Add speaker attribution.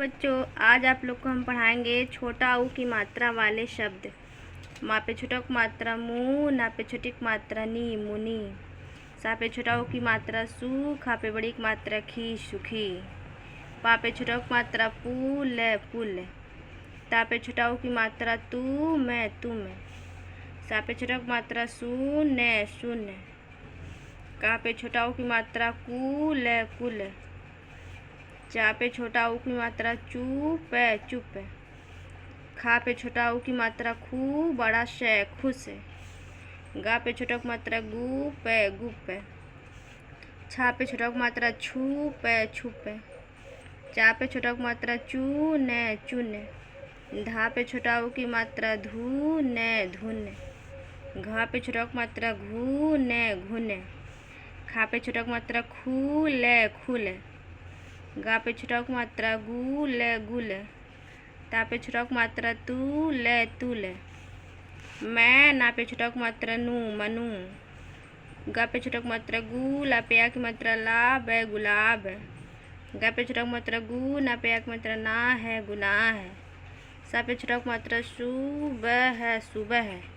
Speaker 1: बच्चों, आज आप लोग को हम पढ़ाएंगे छोटा ऊ की मात्रा वाले शब्द। माँ पे छोटा ऊ की मात्रा मु, ना पे छोटी की मात्रा नी, मुनी। सा पे छोटा ऊ की मात्रा सु, खा पे बड़ी की मात्रा खी, सुखी। पा पे छोटा ऊ की मात्रा पू, ले, पुल। ता पे छोटा ऊ की मात्रा तू, मैं, तुम। सा पे छोटा ऊ की मात्रा सु, ने, सुन। का पे छोटा ऊ की मात्रा कु, ले, कुल। चा पे छोटा ऊ की मात्रा चू, पे, चुप। खा पे छोटा ऊ की मात्रा खू, बड़ा शे, खुश। गा पे छोटा ऊ की मात्रा गु, पे, गुप। छा पे छोटा ऊ की मात्रा छू, पे, छुप। चा पे छोटा ऊ की मात्रा चू, ने, चुन। धा पे छोटा ऊ की मात्रा धू, ने, धुन। घा पे छोटा ऊ की मात्रा घू, ने, घुन। खा पे छोटा ऊ की मात्रा खू, ले, खुल। गा पे छोटा ऊ की मात्रा गु, ले, गुल। ता पे छोटा ऊ की मात्रा तू, ले, तुल। मैं ना पे छोटा ऊ की मात्रा नू, मनु। गा पे छोटा ऊ की मात्रा गु, ला पे या की मात्रा ला, बे, गुलाब। गा पे छोटा ऊ की मात्रा गु, ना पे या की मात्रा ना है, गुनाह है। सा पे छोटा ऊ की मात्रा सु, ब है, सुबह है।